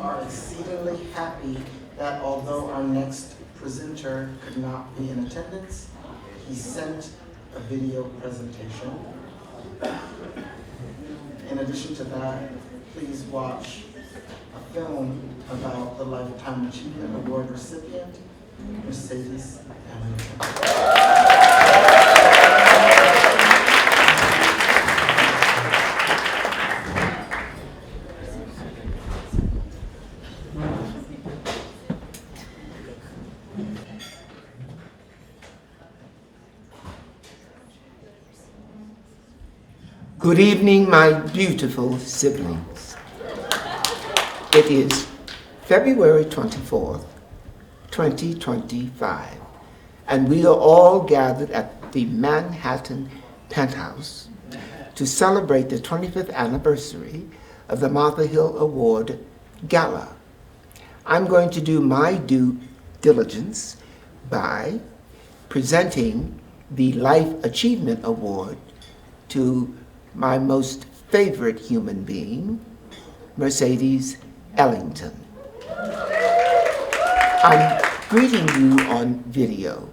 are exceedingly happy that although our next presenter could not be in attendance, he sent a video presentation. In addition to that, please watch a film about the Lifetime Achievement Award recipient, Mercedes Ellington. Good evening, my beautiful siblings. It is February 24th, 2025, and we are all gathered at the Manhattan Penthouse to celebrate the 25th anniversary of the Martha Hill Award Gala. I'm going to do my due diligence by presenting the Life Achievement Award to my most favorite human being, Mercedes Ellington. I'm greeting you on video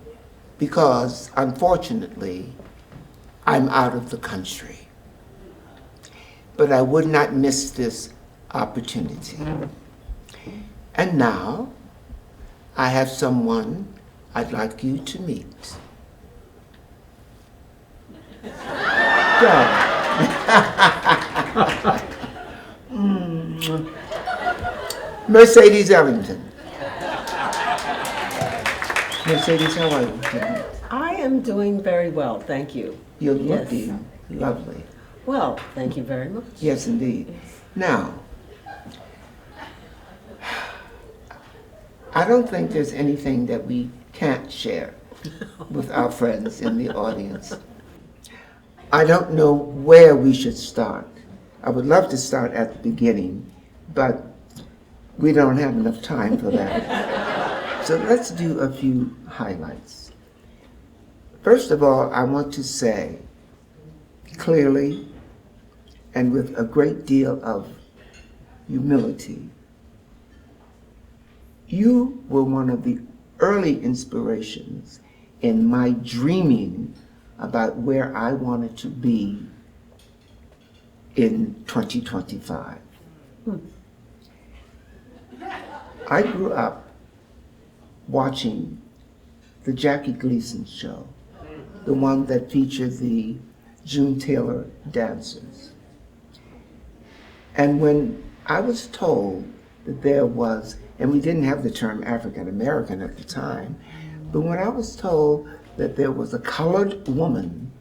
because, unfortunately, I'm out of the country. But I would not miss this opportunity. And now, I have someone I'd like you to meet. Go. Mercedes Ellington. Mercedes, how are you? I am doing very well, thank you. You're looking lovely. Well, thank you very much. Yes, indeed. Now, I don't think there's anything that we can't share with our friends in the audience. I don't know where we should start. I would love to start at the beginning, but we don't have enough time for that. So let's do a few highlights. First of all, I want to say clearly and with a great deal of humility, you were one of the early inspirations in my dreaming about where I wanted to be in 2025. I grew up watching the Jackie Gleason show, the one that featured the June Taylor dancers. And when I was told that there was, and we didn't have the term African American at the time, but when I was told that there was a colored woman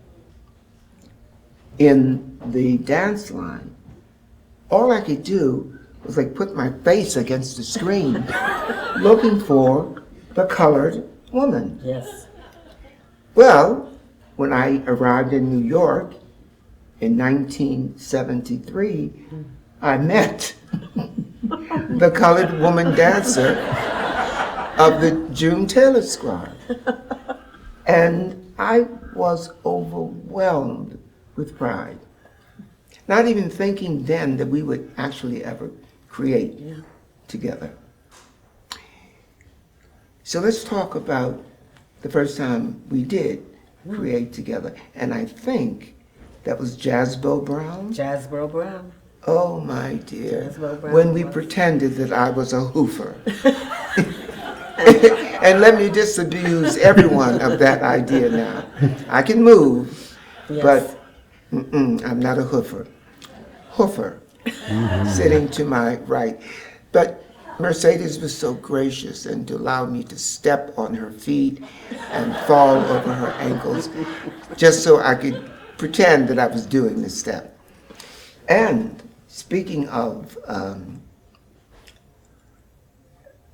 in the dance line, all I could do was like put my face against the screen looking for the colored woman. Yes. Well, when I arrived in New York in 1973, I met the colored woman dancer of the June Taylor Squad. And I was overwhelmed with pride. Not even thinking then that we would actually ever create together. So let's talk about the first time we did create together. And I think that was Jazzbo Brown. Jazzbo Brown. Oh my dear. Jazzbo Brown When we was. pretended that I was a hoofer. And let me disabuse everyone of that idea now. I can move, Yes. but I'm not a hoofer. Hoofer, sitting to my right. But Mercedes was so gracious and to allow me to step on her feet and fall over her ankles, just so I could pretend that I was doing the step. And speaking of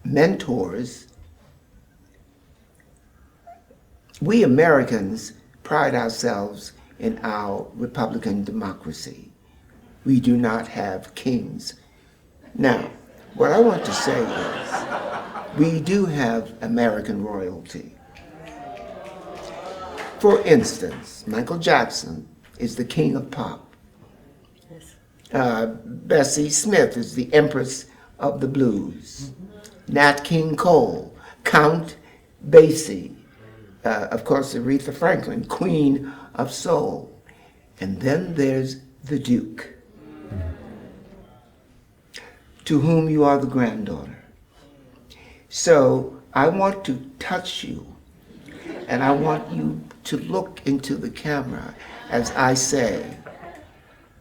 mentors, we Americans pride ourselves in our Republican democracy. We do not have kings. Now, what I want to say is, we do have American royalty. For instance, Michael Jackson is the king of pop. Yes. Bessie Smith is the empress of the blues. Nat King Cole, Count Basie, of course, Aretha Franklin, Queen of Soul. And then there's the Duke, to whom you are the granddaughter. So I want to touch you, and I want you to look into the camera as I say,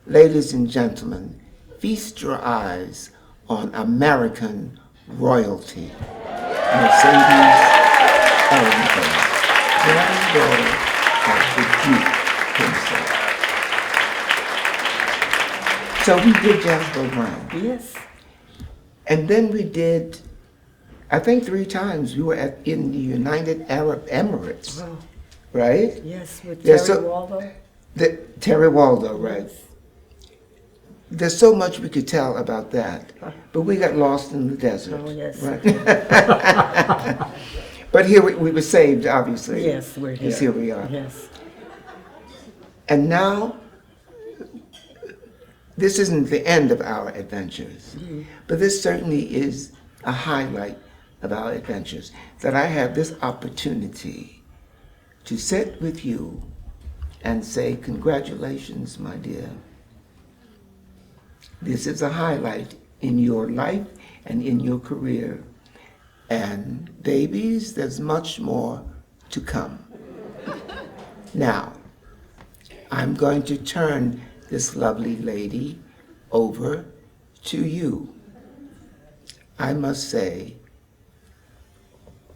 ladies and gentlemen, feast your eyes on American royalty. Mercedes Ellington, granddaughter of the Duke himself. So we did Jasper Brown. Yes. And then we did, I think 3 times, we were in the United Arab Emirates, Oh, right? yes, with There's Terry so- Waldo. Terry Waldo, right? There's so much we could tell about that, but we got lost in the desert. Oh, yes. Right? But here we were saved, obviously. Yes, we're here. Because here we are. Yes. And now, this isn't the end of our adventures, but this certainly is a highlight of our adventures, that I have this opportunity to sit with you and say, congratulations, my dear. This is a highlight in your life and in your career. And babies, there's much more to come. Now, I'm going to turn this lovely lady over to you. I must say,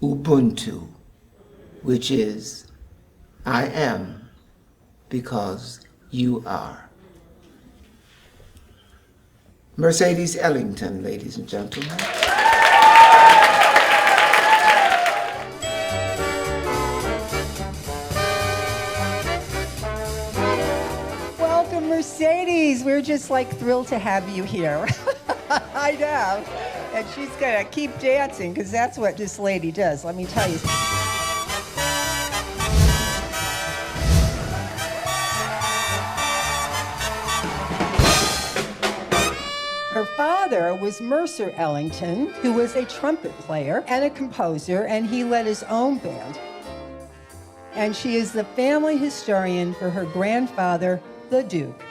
Ubuntu, which is, I am because you are. Mercedes Ellington, ladies and gentlemen. Welcome, Mercedes. We're just like thrilled to have you here. I know. And she's going to keep dancing because that's what this lady does, let me tell you. Her father was Mercer Ellington, who was a trumpet player and a composer, and he led his own band. And she is the family historian for her grandfather, the Duke.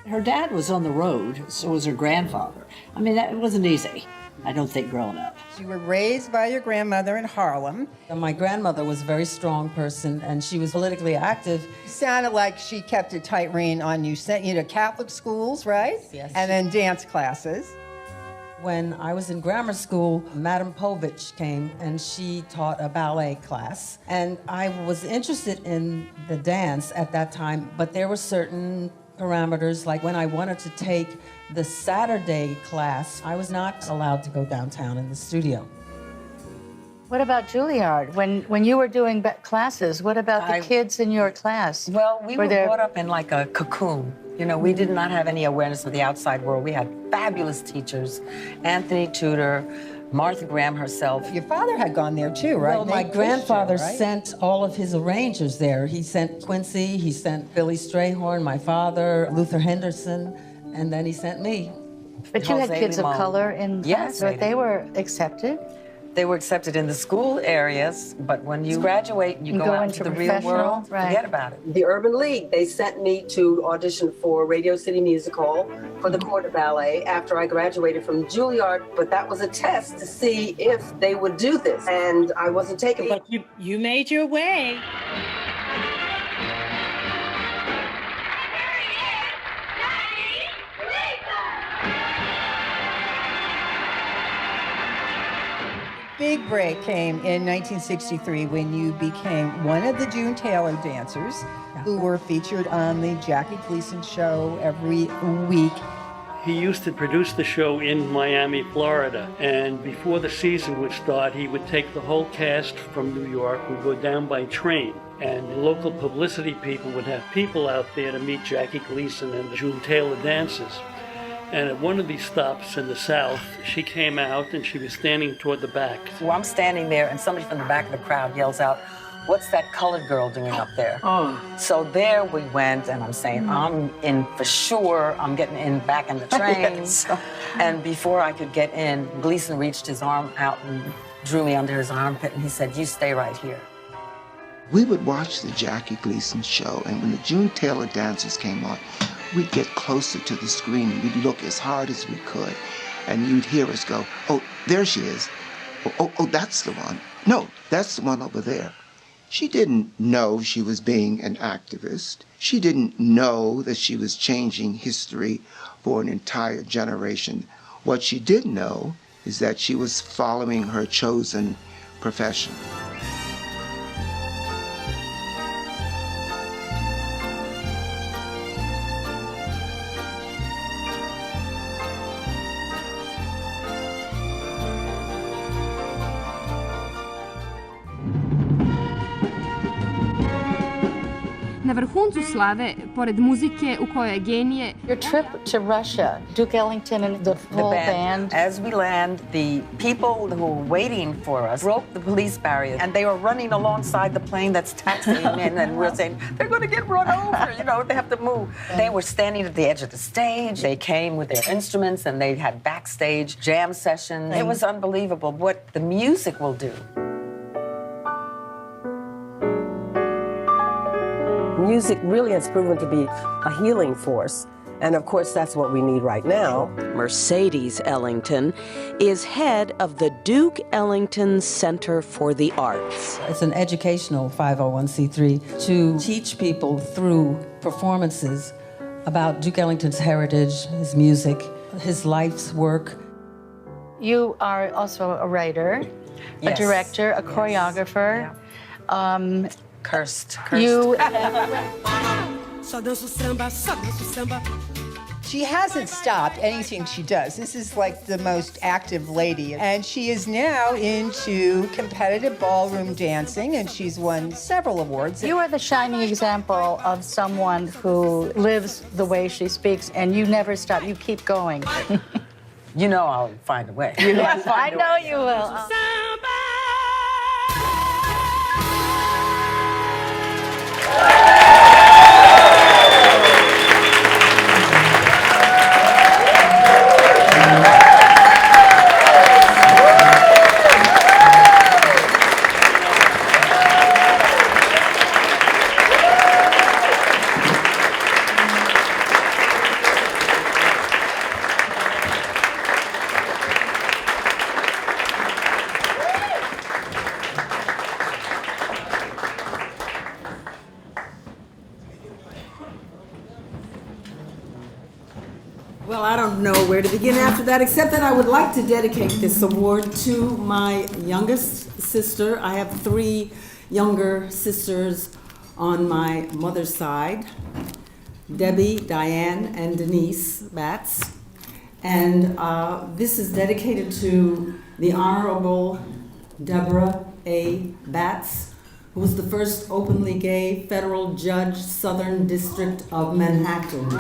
Her dad was on the road, so was her grandfather. I mean, it wasn't easy, I don't think, growing up. You were raised by your grandmother in Harlem. And my grandmother was a very strong person, and she was politically active. Sounded like she kept a tight rein on you, sent you to Catholic schools, right? Yes. And then dance classes. When I was in grammar school, Madame Povich came, and she taught a ballet class. And I was interested in the dance at that time, but there were certain parameters, like when I wanted to take the Saturday class, I was not allowed to go downtown in the studio. What about Juilliard? When you were doing classes, what about the kids in your class? Well, we were there- brought up in like a cocoon. You know, we did not have any awareness of the outside world. We had fabulous teachers, Anthony Tudor, Martha Graham herself. Your father had gone there too, right? Well, my Nate pushed you, grandfather right? sent all of his arrangers there. He sent Quincy, he sent Billy Strayhorn, my father, Luther Henderson, and then he sent me. But you had Jose kids of Limon. color in Yes, class, I or they did. were accepted. They were accepted in the school areas, but when you graduate and you go out into the real professional, world, right. forget about it. The Urban League, they sent me to audition for Radio City Music Hall for the Court of Ballet after I graduated from Juilliard, but that was a test to see if they would do this, and I wasn't taken. But you made your way. Big break came in 1963 when you became one of the June Taylor dancers who were featured on the Jackie Gleason show every week. He used to produce the show in Miami, Florida, and before the season would start, he would take the whole cast from New York, would go down by train, and local publicity people would have people out there to meet Jackie Gleason and the June Taylor dancers. And at one of these stops in the South, she came out and she was standing toward the back. So I'm standing there and somebody from the back of the crowd yells out, what's that colored girl doing up there? So there we went, and I'm saying, I'm in for sure. I'm getting in back in the train. Yes. And before I could get in, Gleason reached his arm out and drew me under his armpit, and he said, you stay right here. We would watch the Jackie Gleason show, and when the June Taylor dancers came on, we'd get closer to the screen, and we'd look as hard as we could, and you'd hear us go, oh, there she is. Oh, that's the one. No, that's the one over there. She didn't know she was being an activist. She didn't know that she was changing history for an entire generation. What she did know is that she was following her chosen profession. Na vrhuncu slave, pored muzike u kojoj je genije... Your trip to Russia, Duke Ellington and the whole band. As we land, the people who were waiting for us broke the police barrier, and they were running alongside the plane that's taxiing in, and we're saying, they're going to get run over, you know, they have to move. They were standing at the edge of the stage. They came with their instruments, and they had backstage jam sessions. It was unbelievable what the music will do. Music really has proven to be a healing force. And of course, that's what we need right now. Mercedes Ellington is head of the Duke Ellington Center for the Arts. It's an educational 501c3 to teach people through performances about Duke Ellington's heritage, his music, his life's work. You are also a writer, Yes. a director, a choreographer. Yeah. Cursed. You She hasn't stopped anything she does. This is like the most active lady. And she is now into competitive ballroom dancing, and she's won several awards. You are the shining example of someone who lives the way she speaks, and you never stop. You keep going. You know I'll find a way. Yes, I know you will. Well, I don't know where to begin after that, except that I would like to dedicate this award to my youngest sister. I have 3 younger sisters on my mother's side, Debbie, Diane, and Denise Batts. And this is dedicated to the Honorable Deborah A. Batts, who was the first openly gay federal judge, Southern District of Manhattan.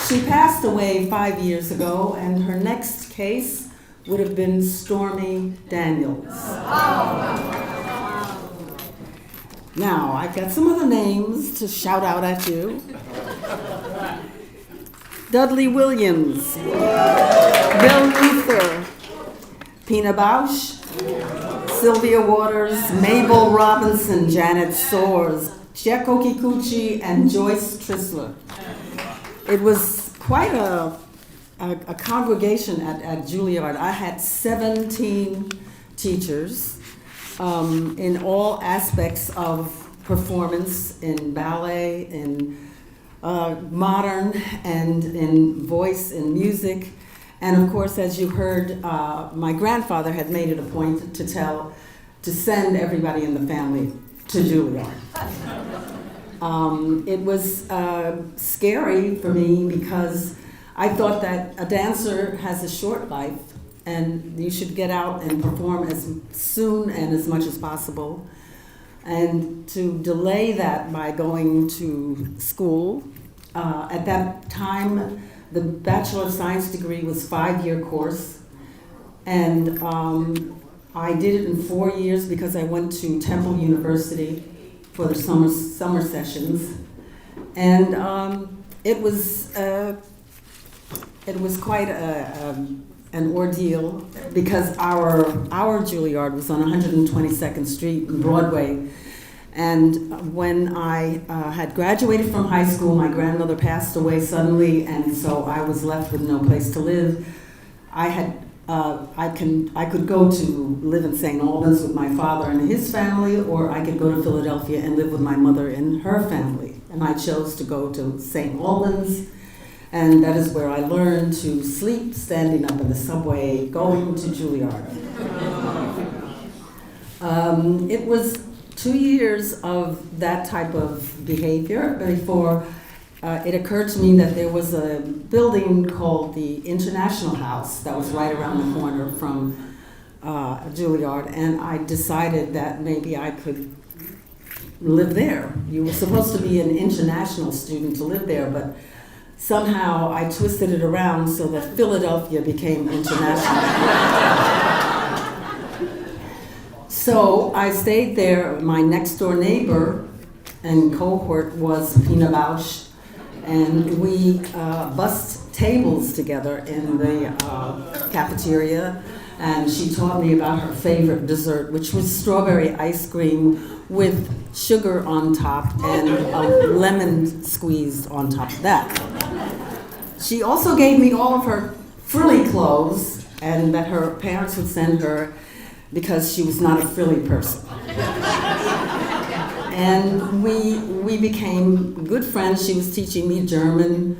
She passed away 5 years ago, and her next case would have been Stormy Daniels. Now, I've got some other names to shout out at you. Dudley Williams, Bill Luther, Pina Bausch, Sylvia Waters, Mabel Robinson, Janet Soares, Chieko Kikuchi, and Joyce Trissler. It was quite a congregation at Juilliard. I had 17 teachers in all aspects of performance, in ballet, in modern, and in voice and music. And of course, as you heard, my grandfather had made it a point to send everybody in the family to Juilliard. It was scary for me because I thought that a dancer has a short life and you should get out and perform as soon and as much as possible. And to delay that by going to school, At that time, the Bachelor of Science degree was a 5-year course, and I did it in 4 years because I went to Temple University for the summer sessions, and it was quite an ordeal because our Juilliard was on 122nd Street and Broadway. And when I had graduated from high school, my grandmother passed away suddenly, and so I was left with no place to live. I could go to live in St. Albans with my father and his family, or I could go to Philadelphia and live with my mother and her family. And I chose to go to St. Albans, and that is where I learned to sleep standing up in the subway, going to Juilliard. It was 2 years of that type of behavior before it occurred to me that there was a building called the International House that was right around the corner from Juilliard, and I decided that maybe I could live there. You were supposed to be an international student to live there, but somehow I twisted it around so that Philadelphia became international. So I stayed there. My next door neighbor and cohort was Pina Bausch, and we bussed tables together in the cafeteria, and she taught me about her favorite dessert, which was strawberry ice cream with sugar on top and lemon squeezed on top of that. She also gave me all of her frilly clothes, and that her parents would send her because she was not a frilly person. And we became good friends. She was teaching me German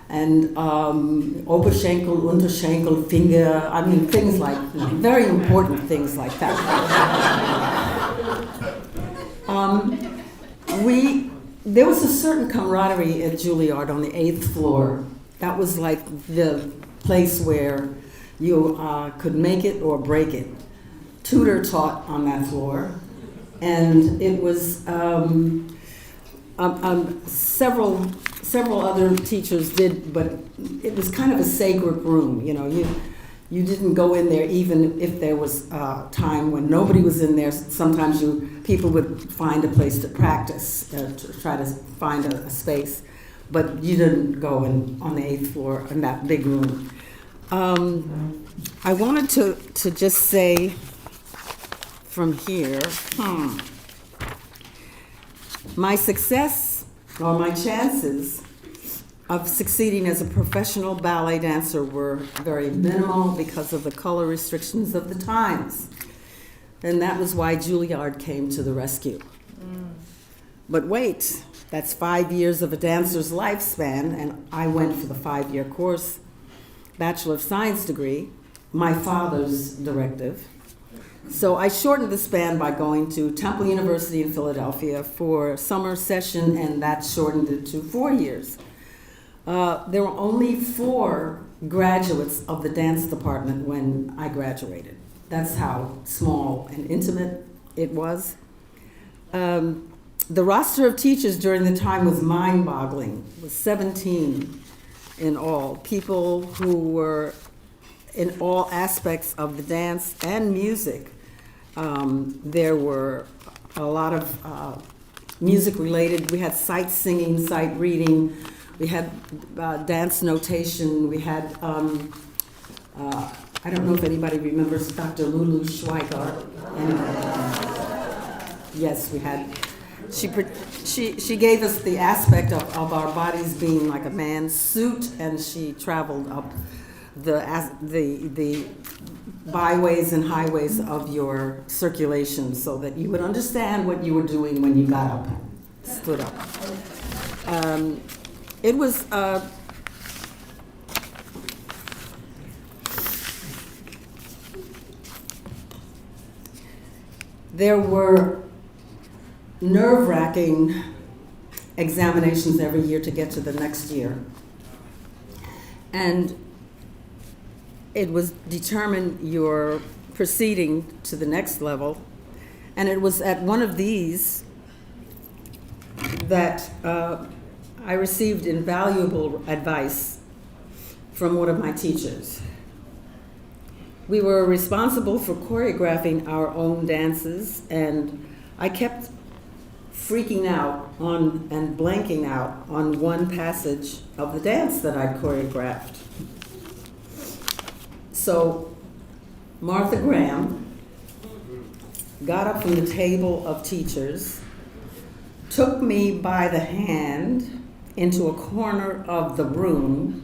and Oberschenkel, Unterschenkel, Finger, I mean things like, very important things like that. There was a certain camaraderie at Juilliard on the 8th floor. That was like the place where you could make it or break it. Tutor taught on that floor, and it was several other teachers did, but it was kind of a sacred room. You know, you didn't go in there even if there was time when nobody was in there. Sometimes people would find a place to practice, to try to find a space, but you didn't go on the 8th floor in that big room. I wanted to just say from here, my success or my chances of succeeding as a professional ballet dancer were very minimal because of the color restrictions of the times. And that was why Juilliard came to the rescue. But wait, that's 5 years of a dancer's lifespan, and I went for the 5-year course, Bachelor of Science degree, my father's directive. So I shortened the span by going to Temple University in Philadelphia for a summer session, and that shortened it to 4 years. There were only 4 graduates of the dance department when I graduated. That's how small and intimate it was. The roster of teachers during the time was mind-boggling. It was 17 in all, people who were in all aspects of the dance and music. There were a lot of music-related. We had sight singing, sight reading. We had dance notation. We had, I don't know if anybody remembers Dr. Lulu Schweigart. Yes, we had. She gave us the aspect of our bodies being like a man's suit, and she traveled up the byways and highways of your circulation so that you would understand what you were doing when you got up, stood up. It was there were nerve-wracking examinations every year to get to the next year. And it was determined you're proceeding to the next level. And it was at one of these that I received invaluable advice from one of my teachers. We were responsible for choreographing our own dances, and I kept freaking out on and blanking out on one passage of the dance that I'd choreographed. So Martha Graham got up from the table of teachers, took me by the hand into a corner of the room,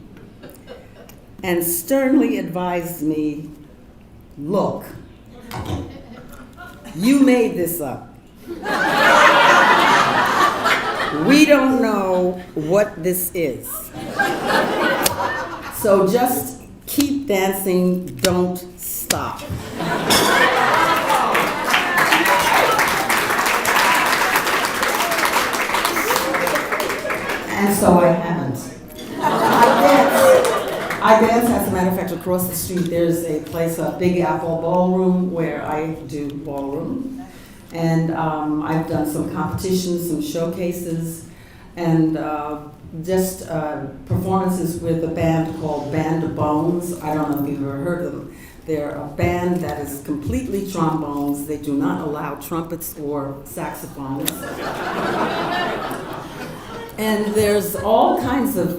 and sternly advised me, "Look, you made this up. We don't know what this is. So just keep dancing, don't stop." And so I haven't. I dance, as a matter of fact, across the street. There's a place, a Big Apple Ballroom, where I do ballroom. And I've done some competitions, some showcases, and just performances with a band called Band of Bones. I don't know if you've ever heard of them. They're a band that is completely trombones. They do not allow trumpets or saxophones. And there's all kinds of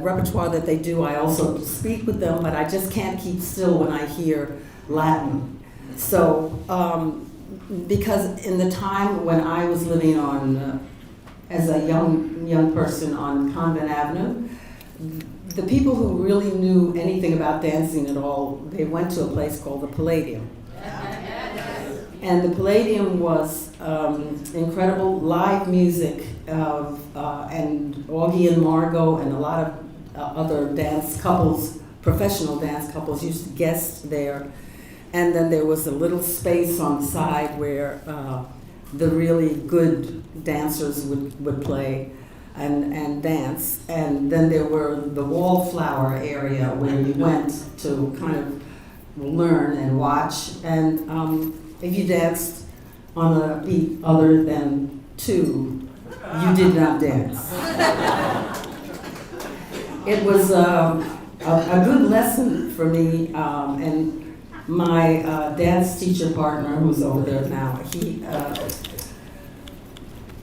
repertoire that they do. I also speak with them, but I just can't keep still when I hear Latin. So, because in the time when I was living on, as a young person on Convent Avenue, the people who really knew anything about dancing at all, they went to a place called the Palladium. And the Palladium was incredible live music, and Augie and Margot and a lot of other dance couples, professional dance couples, used to guest there. And then there was a little space on the side where the really good dancers would play and dance. And then there were the wallflower area where you went to kind of learn and watch. And if you danced on a beat other than 2, you did not dance. It was a good lesson for me, and my dance teacher partner, who's over there now,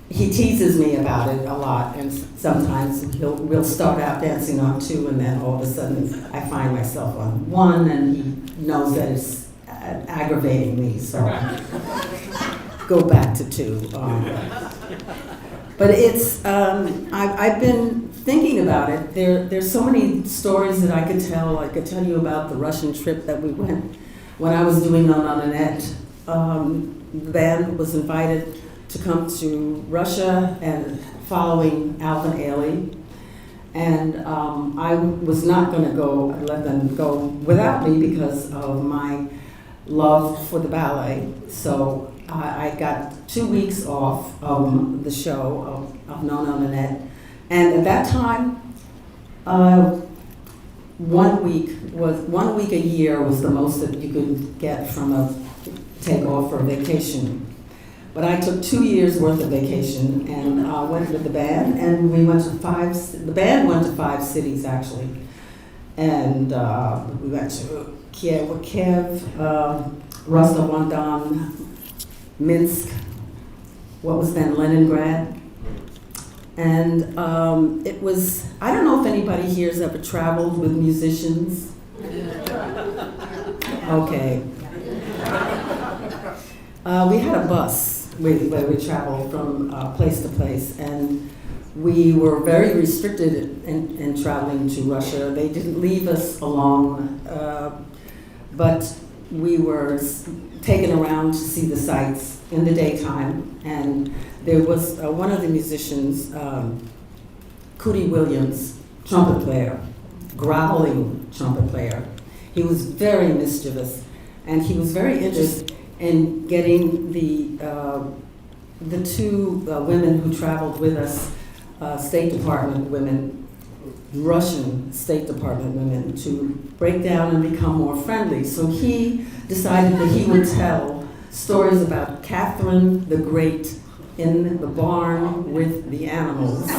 he teases me about it a lot, and sometimes we'll start out dancing on 2, and then all of a sudden I find myself on 1, and he knows that it's aggravating me, so I go back to 2. But it's, I've been thinking about it. There's so many stories that I could tell. I could tell you about the Russian trip that we went when I was doing on Annette. The band was invited to come to Russia and following Alvin Ailey. And I was not going to let them go without me because of my love for the ballet. So I got 2 weeks off of the show of Nona Nanette. And at that time, 1 week a year was the most that you could get from a takeoff or vacation. But I took 2 years worth of vacation and went with the band, and we went to the band went to 5 cities actually. And we went to Kiev, Rostov-on-Don, Minsk, what was then Leningrad. And it was, I don't know if anybody here has ever traveled with musicians. Okay. We had a bus where we traveled from place to place, and we were very restricted in traveling to Russia. They didn't leave us alone, but we were taken around to see the sights in the daytime. And there was one of the musicians, Cootie Williams, trumpet player, growling trumpet player. He was very mischievous, and he was very interested in getting the 2 women who traveled with us, State Department women, Russian State Department women, to break down and become more friendly. So he decided that he would tell stories about Catherine the Great in the barn with the animals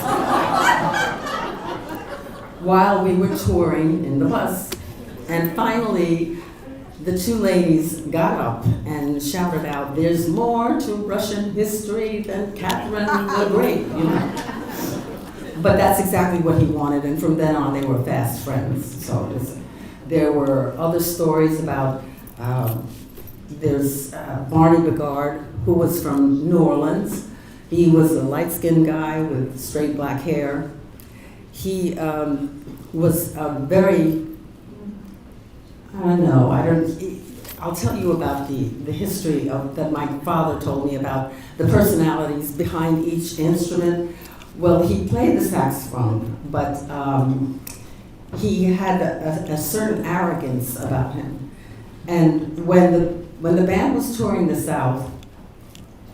while we were touring in the bus. And finally, the two ladies got up and shouted out, "There's more to Russian history than Catherine the Great," you know. But that's exactly what he wanted, and from then on they were fast friends. So there were other stories about, there's Barney Bigard, who was from New Orleans. He was a light-skinned guy with straight black hair. He was a very, I'll tell you about the history that my father told me about the personalities behind each instrument. Well, he played the saxophone, but he had a certain arrogance about him. And when the band was touring the South,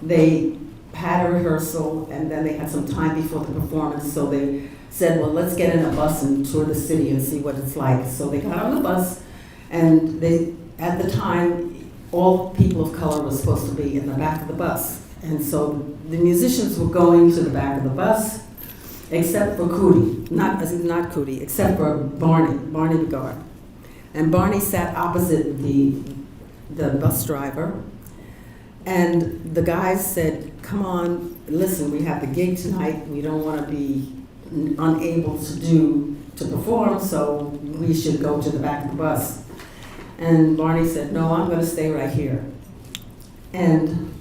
they had a rehearsal, and then they had some time before the performance, so they said, well, let's get in a bus and tour the city and see what it's like. So they got on the bus, and at the time, all people of color were supposed to be in the back of the bus. And so the musicians were going to the back of the bus, except for Cootie, not Cootie, except for Barney Bigard. And Barney sat opposite the bus driver, and the guys said, come on, listen, we have the gig tonight, we don't want to be unable to perform, so we should go to the back of the bus. And Barney said, no, I'm going to stay right here. And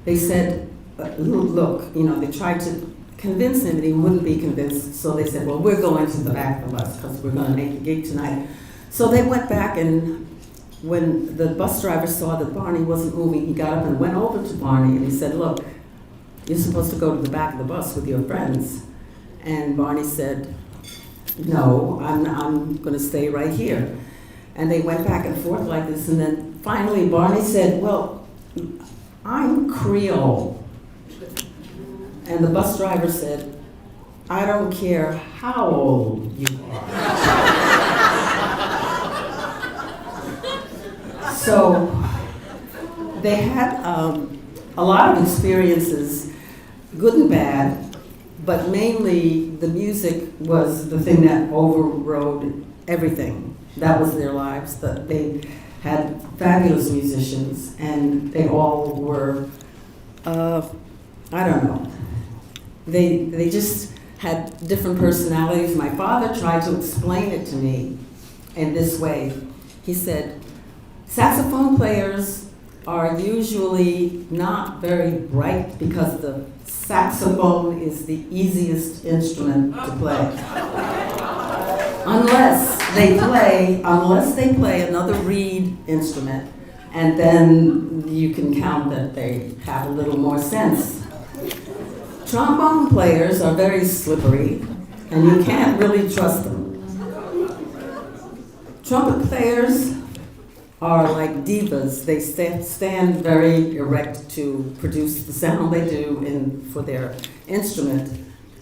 they said, look, they tried to convince him, and he wouldn't be convinced, so they said, well, we're going to the back of the bus because we're going to make the gig tonight. So they went back, and when the bus driver saw that Barney wasn't moving, he got up and went over to Barney, and he said, look, you're supposed to go to the back of the bus with your friends. And Barney said, no, I'm going to stay right here. And they went back and forth like this, and then finally Barney said, well, I'm Creole. And the bus driver said, I don't care how old you are. So they had a lot of experiences, good and bad, but mainly the music was the thing that overrode everything. That was their lives. They had fabulous musicians, and they all were, I don't know. They just had different personalities. My father tried to explain it to me in this way. He said, saxophone players are usually not very bright because the saxophone is the easiest instrument to play. Unless they play another reed instrument, and then you can count that they have a little more sense. Trombone players are very slippery, and you can't really trust them. Trumpet players are like divas. They stand very erect to produce the sound they do for their instrument.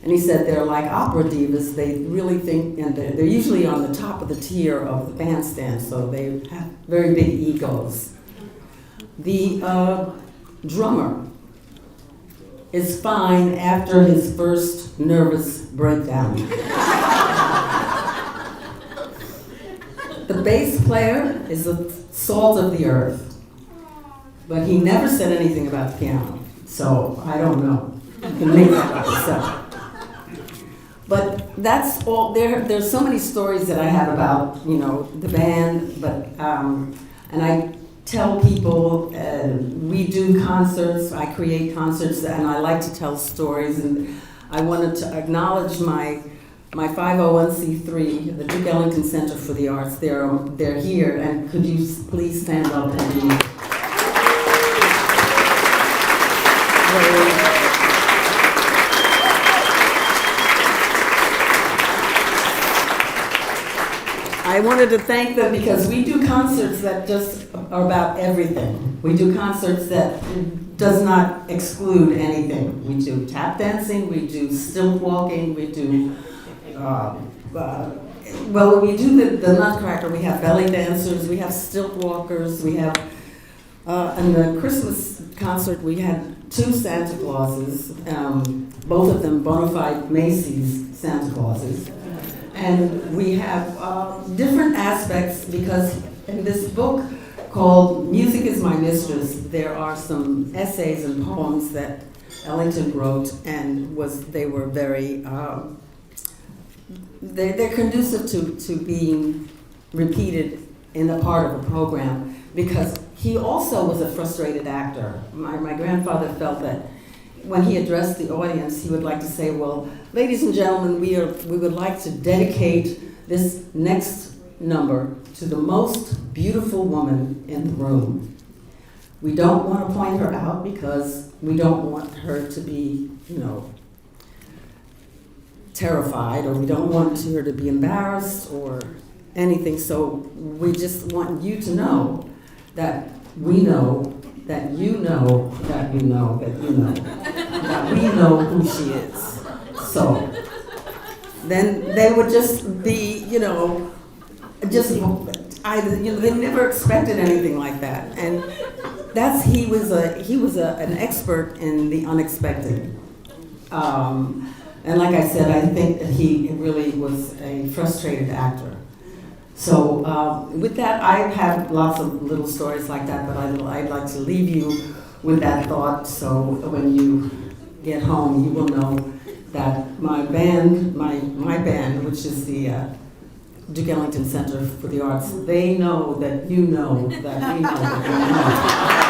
And he said they're like opera divas. They really think, and they're usually on the top of the tier of the bandstand, so they have very big egos. The drummer is fine after his first nervous breakdown. The bass player is the salt of the earth, but he never said anything about the piano, so I don't know. You can make that up yourself. But that's all. There's so many stories that I have about the band, but and I tell people we do concerts. I create concerts, and I like to tell stories. And I wanted to acknowledge my 501c3, the Duke Ellington Center for the Arts. They're here, and could you please stand up and I wanted to thank them because we do concerts that just are about everything. We do concerts that does not exclude anything. We do tap dancing, we do stilt walking, we do, we do the Nutcracker. We have belly dancers, we have stilt walkers, we have In the Christmas concert, we had 2 Santa Clauses, both of them bona fide Macy's Santa Clauses. And we have different aspects because in this book called Music is My Mistress, there are some essays and poems that Ellington wrote, and they were very, they're conducive to being repeated in a part of a program, because he also was a frustrated actor. My grandfather felt that when he addressed the audience, he would like to say, well, ladies and gentlemen, we would like to dedicate this next number to the most beautiful woman in the room. We don't want to point her out because we don't want her to be, terrified, or we don't want her to be embarrassed or anything. So we just want you to know that we know that you know that you know that you know that we know who she is. So then they would just be, they never expected anything like that. And he was an expert in the unexpected. And like I said, I think that he really was a frustrated actor. So with that, I have lots of little stories like that, but I'd like to leave you with that thought, so when you get home, you will know that my band, which is the Duke Ellington Center for the Arts, they know that you know that we know that we know.